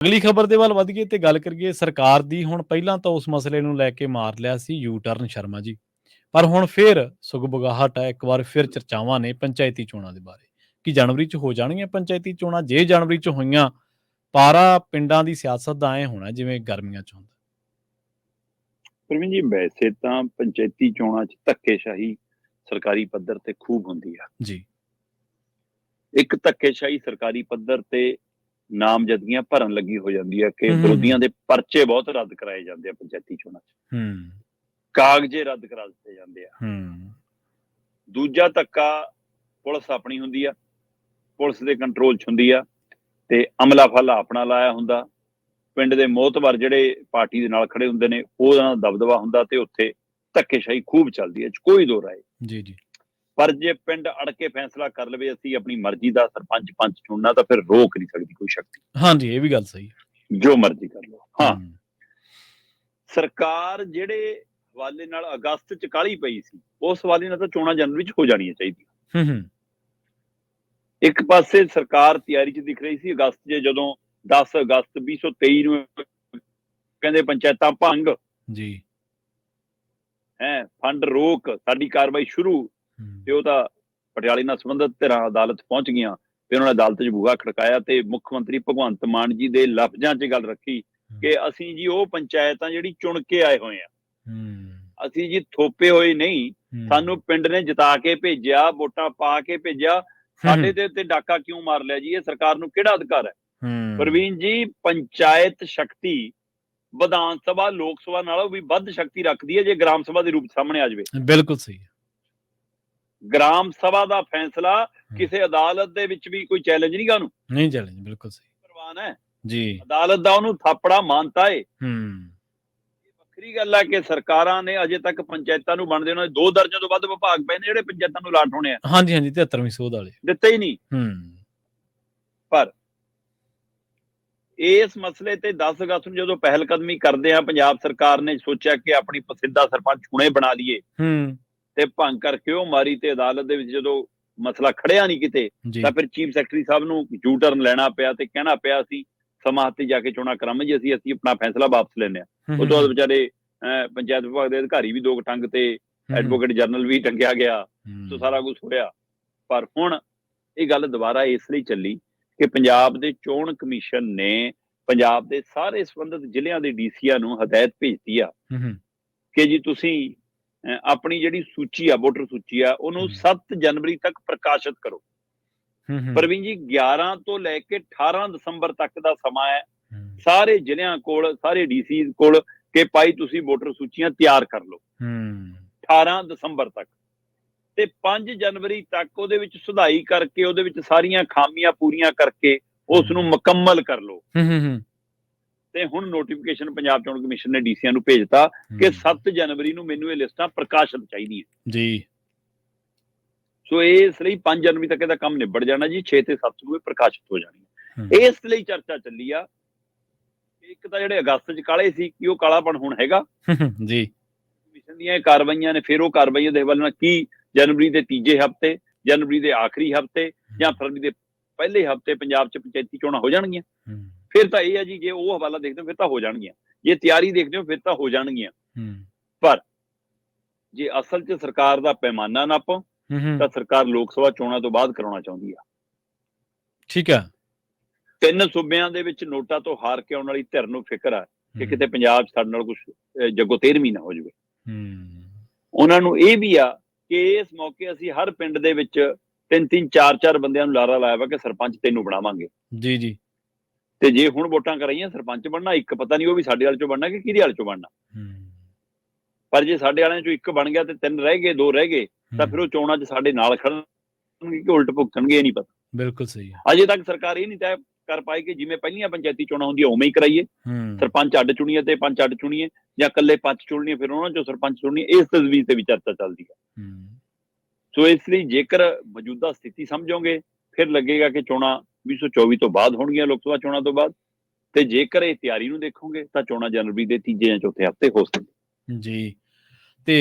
ਅਗਲੀ ਖਬਰ ਦੇ ਵੱਲ ਵਧੀਏ ਤੇ ਗੱਲ ਕਰੀਏ ਸਰਕਾਰ ਦੀ। ਹੁਣ ਪਹਿਲਾਂ ਤਾਂ ਉਸ ਮਸਲੇ ਨੂੰ ਲੈ ਕੇ ਮਾਰ ਲਿਆ ਸੀ ਯੂ ਟਰਨ ਸ਼ਰਮਾ ਜੀ, ਪਰ ਹੁਣ ਫਿਰ ਸੁਗਬਗਾਹਟ ਹੈ। ਇੱਕ ਵਾਰ ਫਿਰ ਚਰਚਾਵਾਂ ਨੇ ਪੰਚਾਇਤੀ ਚੋਣਾਂ ਦੇ ਬਾਰੇ ਕਿ ਜਨਵਰੀ 'ਚ ਹੋ ਜਾਣਗੀਆਂ ਪੰਚਾਇਤੀ ਚੋਣਾਂ। ਜੇ ਜਨਵਰੀ 'ਚ ਹੋਈਆਂ, ਪਾਰਾ ਪਿੰਡਾਂ ਦੀ ਸਿਆਸਤ ਦਾ ਐਂ ਹੋਣਾ ਜਿਵੇਂ ਗਰਮੀਆਂ 'ਚ ਹੁੰਦਾ। ਪ੍ਰਵੀਨ ਜੀ, ਵੈਸੇ ਤਾਂ ਪੰਚਾਇਤੀ ਚੋਣਾਂ 'ਚ ਧੱਕੇਸ਼ਾਹੀ ਸਰਕਾਰੀ ਪੱਧਰ ਤੇ ਖੂਬ ਹੁੰਦੀ ਆ ਜੀ। ਇੱਕ ਧੱਕੇਸ਼ਾਹੀ ਸਰਕਾਰੀ ਪੱਧਰ ਤੇ ਨਾਮਜ਼ਦਗੀਆਂ ਭਰਨ ਲੱਗੀ ਹੋ ਜਾਂਦੀ ਹੈ ਕਿ ਵਿਰੋਧੀਆਂ ਦੇ ਪਰਚੇ ਬਹੁਤ ਰੱਦ ਕਰਾਏ ਜਾਂਦੇ ਆ ਪੰਚਾਇਤੀ ਚੋਣਾਂ 'ਚ, ਕਾਗਜ਼ੇ ਰੱਦ ਕਰਾ ਦਿੱਤੇ ਜਾਂਦੇ ਆ। ਦੂਜਾ ਧੱਕਾ ਪੁਲਿਸ ਆਪਣੀ ਹੁੰਦੀ ਆ, ਪੁਲਿਸ ਦੇ ਕੰਟਰੋਲ 'ਚ ਹੁੰਦੀ ਆ ਤੇ ਅਮਲਾ ਫਲ ਆਪਣਾ ਲਾਇਆ ਹੁੰਦਾ। ਪਿੰਡ ਦੇ ਮੋਹਤਬਰ ਜਿਹੜੇ ਪਾਰਟੀ ਦੇ ਨਾਲ ਖੜੇ ਹੁੰਦੇ ਨੇ ਉਹਨਾਂ ਦਾ ਦਬਦਬਾ ਹੁੰਦਾ ਤੇ ਉੱਥੇ ਧੱਕੇਸ਼ਾਹੀ ਖੂਬ ਚੱਲਦੀ ਹੈ, ਕੋਈ ਦੋ ਰਾਏ। ਜੀ ਜੀ। ਪਰ ਜੇ ਪਿੰਡ ਅੜ ਕੇ ਫੈਸਲਾ ਕਰ ਲਵੇ ਅਸੀਂ ਆਪਣੀ ਮਰਜ਼ੀ ਦਾ ਸਰਪੰਚ ਪੰਚ ਚੁਣਨਾ, ਤਾਂ ਫਿਰ ਰੋਕ ਨਹੀਂ ਸਕਦੀ ਕੋਈ ਸ਼ਕਤੀ। ਹਾਂਜੀ, ਇਹ ਵੀ ਗੱਲ ਸਹੀ ਹੈ, ਜੋ ਮਰਜ਼ੀ ਕਰ ਲਓ। ਹਾਂ, ਸਰਕਾਰ ਜਿਹੜੇ ਹਵਾਲੇ ਨਾਲ ਅਗਸਤ 'ਚ ਕਾਹਲੀ ਪਈ ਸੀ, ਉਸ ਹਵਾਲੇ ਨਾਲ ਤਾਂ ਚੋਣਾਂ ਜਨਵਰੀ 'ਚ ਹੋ ਜਾਣੀਆਂ ਚਾਹੀਦੀਆਂ। ਇੱਕ ਪਾਸੇ ਸਰਕਾਰ ਤਿਆਰੀ 'ਚ ਦਿਖ ਰਹੀ ਸੀ ਅਗਸਤ 'ਚ, ਜਦੋਂ 10 ਅਗਸਤ 2023 ਨੂੰ ਕਹਿੰਦੇ ਪੰਚਾਇਤਾਂ ਭੰਗ ਜੀ ਹੈ, ਫੰਡ ਰੋਕ, ਸਾਡੀ ਕਾਰਵਾਈ ਸ਼ੁਰੂ। ਤੇ ਉਹ ਤਾਂ ਪਟਿਆਲੇ ਨਾਲ ਸੰਬੰਧਿਤ ਧਿਰਾਂ ਅਦਾਲਤ ਪਹੁੰਚ ਗਈਆਂ ਤੇ ਉਹਨਾਂ ਨੇ ਅਦਾਲਤ 'ਚ ਬੂਹਾ ਖੜਕਾਇਆ ਤੇ ਮੁੱਖ ਮੰਤਰੀ ਭਗਵੰਤ ਮਾਨ ਜੀ ਦੇ ਲਫ਼ਜ਼ਾਂ 'ਚ ਗੱਲ ਰੱਖੀ ਕਿ ਅਸੀਂ ਜੀ ਉਹ ਪੰਚਾਇਤਾਂ ਜਿਹੜੀ ਚੁਣ ਕੇ ਆਏ ਹੋਏ ਆ, ਅਸੀਂ ਜੀ ਥੋਪੇ ਹੋਏ ਨਹੀਂ। ਸਾਨੂੰ ਪਿੰਡ ਨੇ ਜਿਤਾ ਕੇ ਭੇਜਿਆ, ਵੋਟਾਂ ਪਾ ਕੇ ਭੇਜਿਆ, ਸਾਡੇ ਤੇ ਉੱਤੇ ਡਾਕਾ ਕਿਉਂ ਮਾਰ ਲਿਆ ਜੀ? ਇਹ ਸਰਕਾਰ ਨੂੰ ਕਿਹੜਾ ਅਧਿਕਾਰ ਹੈ? ਪ੍ਰਵੀਨ ਜੀ, ਪੰਚਾਇਤ ਸ਼ਕਤੀ ਵਿਧਾਨ ਸਭਾ ਲੋਕ ਸਭਾ ਨਾਲੋਂ ਵੀ ਵੱਧ ਸ਼ਕਤੀ ਰੱਖਦੀ ਹੈ ਜੇ ਗ੍ਰਾਮ ਸਭਾ ਦੇ ਰੂਪ ਸਾਹਮਣੇ ਆ ਜਾਵੇ। ਬਿਲਕੁਲ ਸਹੀ ਹੈ। ਗ੍ਰਾਮ ਸਭਾ ਦਾ ਫੈਸਲਾ ਕਿਸੇ ਅਦਾਲਤ ਦੇ ਵਿੱਚ ਵੀ ਕੋਈ ਚੈਲੰਜ ਨਹੀਂ ਗਾ, ਉਹਨੂੰ ਨਹੀਂ ਚੈਲੰਜ, ਬਿਲਕੁਲ ਸਹੀ ਪ੍ਰਵਾਨ ਹੈ ਜੀ। ਅਦਾਲਤ ਦਾ ਉਹਨੂੰ ਥਾਪੜਾ ਮਾਨਤਾ ਏ। ਵੱਖਰੀ ਗੱਲ ਹੈ ਕਿ ਸਰਕਾਰਾਂ ਨੇ ਅਜੇ ਤੱਕ ਪੰਚਾਇਤਾਂ ਨੂੰ ਬਣਦੇ ਉਹਨਾਂ ਦੇ 2 ਦਰਜਨ ਤੋਂ ਵੱਧ ਵਿਭਾਗ ਪਏ ਨੇ ਜਿਹੜੇ ਪੰਚਾਇਤਾਂ ਨੂੰ ਅਲਾਟ ਹੋਣੇ ਆ। ਹਾਂਜੀ ਹਾਂਜੀ, 73ਵੀਂ ਸੋਧ ਵਾਲੇ ਦਿੱਤੇ ਹੀ ਨਹੀਂ। ਪਰ ਇਸ ਮਸਲੇ ਤੇ 10 ਅਗਸਤ ਨੂੰ ਜਦੋਂ ਪਹਿਲ ਕਦਮੀ ਕਰਦੇ ਆ, ਪੰਜਾਬ ਸਰਕਾਰ ਨੇ ਸੋਚਿਆ ਕਿ ਆਪਣੀ ਪਸੰਦੀਦਾ ਸਰਪੰਚ ਹੁਣੇ ਬਣਾ ਲਈਏ ਤੇ ਭੰਗ ਕਰਕੇ ਉਹ ਮਾਰੀ ਤੇ ਅਦਾਲਤ ਦੇ ਵਿੱਚ ਜਦੋਂ ਮਸਲਾ ਖੜਿਆ ਨਹੀਂ ਕਿਤੇ, ਤਾਂ ਫਿਰ ਚੀਫ ਸੈਕਟਰੀ ਸਾਹਿਬ ਨੂੰ ਯੂ ਟਰਨ ਲੈਣਾ ਪਿਆ ਤੇ ਕਹਿਣਾ ਪਿਆ ਅਸੀਂ ਸਮਾਂ ਹੱਥੇ ਜਾ ਕੇ ਚੋਣਾਂ ਕਰਾਂਗੇ ਜੀ, ਅਸੀਂ ਆਪਣਾ ਫੈਸਲਾ ਵਾਪਸ ਲੈਂਦੇ ਹਾਂ। ਉਸ ਤੋਂ ਬਾਅਦ ਵਿਚਾਰੇ ਪੰਚਾਇਤ ਵਿਭਾਗ ਦੇ ਅਧਿਕਾਰੀ ਵੀ 2 ਟੰਗ ਤੇ ਐਡਵੋਕੇਟ ਜਨਰਲ ਵੀ ਟੰਗਿਆ ਗਿਆ, ਸੋ ਸਾਰਾ ਕੁਝ ਹੋਇਆ। ਪਰ ਹੁਣ ਇਹ ਗੱਲ ਦੁਬਾਰਾ ਇਸ ਲਈ ਚੱਲੀ ਕਿ ਪੰਜਾਬ ਦੇ ਚੋਣ ਕਮਿਸ਼ਨ ਨੇ ਪੰਜਾਬ ਦੇ ਸਾਰੇ ਸੰਬੰਧਿਤ ਜ਼ਿਲ੍ਹਿਆਂ ਦੇ ਡੀਸੀਆਂ ਨੂੰ ਹਦਾਇਤ ਭੇਜਤੀ ਆ ਕਿ ਜੀ ਤੁਸੀਂ ਆਪਣੀ ਜਿਹੜੀ ਸੂਚੀ ਆ, ਵੋਟਰ ਸੂਚੀ ਆ, ਉਹਨੂੰ 7 ਜਨਵਰੀ ਤੱਕ ਪ੍ਰਕਾਸ਼ਿਤ ਕਰੋ। ਪ੍ਰਵੀਨ ਜੀ, 11 ਤੋਂ ਲੈ ਕੇ 18 ਦਸੰਬਰ ਤੱਕ ਦਾ ਸਮਾਂ ਹੈ ਸਾਰੇ ਜ਼ਿਲ੍ਹਿਆਂ ਕੋਲ, ਸਾਰੇ ਡੀਸੀ ਕੋਲ ਕਿ ਭਾਈ ਤੁਸੀਂ ਵੋਟਰ ਸੂਚੀਆਂ ਤਿਆਰ ਕਰ ਲਓ 18 ਦਸੰਬਰ ਤੱਕ, ਤੇ 5 ਜਨਵਰੀ ਤੱਕ ਉਹਦੇ ਵਿੱਚ ਸੁਧਾਈ ਕਰਕੇ, ਉਹਦੇ ਵਿੱਚ ਸਾਰੀਆਂ ਖਾਮੀਆਂ ਪੂਰੀਆਂ ਕਰਕੇ ਉਸ ਨੂੰ ਮੁਕੰਮਲ ਕਰ ਲਓ। ਤੇ ਹੁਣ ਨੋਟੀਫਿਕੇਸ਼ਨ ਪੰਜਾਬ ਚੋਣ ਕਮਿਸ਼ਨ ਨੇ ਡੀਸੀਆਂ ਨੂੰ ਭੇਜਤਾ ਕਿ 7 ਜਨਵਰੀ ਨੂੰ ਮੈਨੂੰ ਇਹ ਲਿਸਟਾਂ ਪ੍ਰਕਾਸ਼ਿਤ ਚਾਹੀਦੀਆਂ ਜੀ। ਸੋ ਇਸ ਲਈ 5 ਜਨਵਰੀ ਤੱਕ ਇਹਦਾ ਕੰਮ ਨਿਬੜ ਜਾਣਾ ਜੀ, 6 ਤੇ 7 ਨੂੰ ਇਹ ਪ੍ਰਕਾਸ਼ਿਤ ਹੋ ਜਾਣੀ। ਇਸ ਲਈ ਚਰਚਾ ਚੱਲੀ ਆ। ਇੱਕ ਤਾਂ ਜਿਹੜੇ ਅਗਸਤ 'ਚ ਕਾਲੇ ਸੀ ਕਿ ਉਹ ਕਾਲਾਪਣ ਹੁਣ ਹੈਗਾ ਜੀ, ਕਮਿਸ਼ਨ ਦੀਆਂ ਇਹ ਕਾਰਵਾਈਆਂ ਨੇ। ਫਿਰ ਉਹ ਕਾਰਵਾਈਆਂ ਦੇ ਹਵਾਲੇ ਨਾਲ ਕੀ ਜਨਵਰੀ ਦੇ ਤੀਜੇ ਹਫ਼ਤੇ, ਜਨਵਰੀ ਦੇ ਆਖਰੀ ਹਫ਼ਤੇ ਜਾਂ ਫਰਵਰੀ ਦੇ ਪਹਿਲੇ ਹਫ਼ਤੇ ਪੰਜਾਬ 'ਚ ਪੰਚਾਇਤੀ ਚੋਣਾਂ ਹੋ ਜਾਣਗੀਆਂ। ਫਿਰ ਤਾਂ ਇਹ ਹੈ ਜੀ, ਜੇ ਉਹ ਹਵਾਲਾ ਦੇਖਦੇ ਹੋ ਫਿਰ ਤਾਂ ਹੋ ਜਾਣਗੀਆਂ, ਜੇ ਤਿਆਰੀ ਦੇਖਦੇ ਹੋ ਫਿਰ ਤਾਂ ਹੋ ਜਾਣਗੀਆਂ। ਪਰ ਜੇ ਅਸਲ 'ਚ ਸਰਕਾਰ ਦਾ ਪੈਮਾਨਾ ਨਾਪੋ ਤਾਂ ਸਰਕਾਰ ਲੋਕ ਸਭਾ ਚੋਣਾਂ ਤੋਂ ਬਾਅਦ ਕਰਾਉਣਾ ਚਾਹੁੰਦੀ ਆ। ਠੀਕ ਆ। 3 ਸੂਬਿਆਂ ਦੇ ਵਿੱਚ ਨੋਟਾਂ ਤੋਂ ਹਾਰ ਕੇ ਆਉਣ ਵਾਲੀ ਧਿਰ ਨੂੰ ਫਿਕਰ ਆ ਕਿ ਕਿਤੇ ਪੰਜਾਬ 'ਚ ਸਾਡੇ ਨਾਲ ਕੁਛ ਜੱਗੋ ਤੇਰਵੀਂ ਨਾ ਹੋ ਜਾਵੇ। ਉਹਨਾਂ ਨੂੰ ਇਹ ਵੀ ਆ ਕਿ ਇਸ ਮੌਕੇ ਅਸੀਂ ਹਰ ਪਿੰਡ ਦੇ ਵਿੱਚ 3-3, 4-4 ਬੰਦਿਆਂ ਨੂੰ ਲਾਰਾ ਲਾਇਆ ਵਾ ਕਿ ਸਰਪੰਚ ਤੈਨੂੰ ਬਣਾਵਾਂਗੇ ਜੀ ਜੀ। ਤੇ ਜੇ ਹੁਣ ਵੋਟਾਂ ਕਰਾਈਆਂ ਸਰਪੰਚ ਬਣਨਾ, ਇੱਕ ਪਤਾ ਨਹੀਂ ਉਹ ਵੀ ਸਾਡੇ ਵਾਲੇ ਚੋਂ ਬਣਨਾ ਕਿ ਕਿਹਦੇ ਵਾਲੇ ਚੋਂ ਬਣਨਾ। ਪਰ ਜੇ ਸਾਡੇ ਵਾਲਿਆਂ ਚੋਂ ਇੱਕ ਬਣ ਗਿਆ ਤੇ 3 ਰਹਿ ਗਏ, 2 ਰਹਿ ਗਏ, ਤਾਂ ਫਿਰ ਉਹ ਚੋਣਾਂ 'ਚ ਸਾਡੇ ਨਾਲ ਖੜਨਗੇ ਕਿ ਉਲਟ ਭੁਗਤਣਗੇ, ਇਹ ਨਹੀਂ ਪਤਾ। ਬਿਲਕੁਲ ਸਹੀ ਹੈ। ਅਜੇ ਤੱਕ ਸਰਕਾਰ ਇਹ ਨਹੀਂ ਤੈਅ ਕਰ ਪਾਈ ਕਿ ਜਿਵੇਂ ਪਹਿਲੀਆਂ ਪੰਚਾਇਤੀ ਚੋਣਾਂ ਹੁੰਦੀਆਂ ਉਵੇਂ ਹੀ ਕਰਾਈਏ, ਸਰਪੰਚ ਅੱਡ ਚੁਣੀਏ ਤੇ ਪੰਚ ਅੱਡ ਚੁਣੀਏ, ਜਾਂ ਇਕੱਲੇ ਪੰਚ ਚੁਣਨੀਏ ਫਿਰ ਉਹਨਾਂ ਚੋਂ ਸਰਪੰਚ ਚੁਣਨੀਏ। ਇਸ ਤਜਵੀਜ਼ ਤੇ ਵੀ ਚਰਚਾ ਚੱਲਦੀ ਹੈ। ਸੋ ਇਸ ਲਈ ਜੇਕਰ ਮੌਜੂਦਾ ਸਥਿਤੀ ਸਮਝੋਗੇ ਫਿਰ ਲੱਗੇਗਾ ਕਿ ਚੋਣਾਂ 2024 ਤੋਂ ਬਾਅਦ ਹੋਣਗੀਆਂ, ਲੋਕ ਸਭਾ ਚੋਣਾਂ ਤੋਂ ਬਾਅਦ। ਤੇ ਜੇਕਰ ਇਹ ਤਿਆਰੀ ਨੂੰ ਦੇਖੋਗੇ ਤਾਂ ਚੋਣਾਂ ਜਨਵਰੀ ਦੇ ਤੀਜੇ ਜਾਂ ਚੌਥੇ ਹਫ਼ਤੇ ਹੋ ਸਕਦੀਆਂ ਜੀ। ਤੇ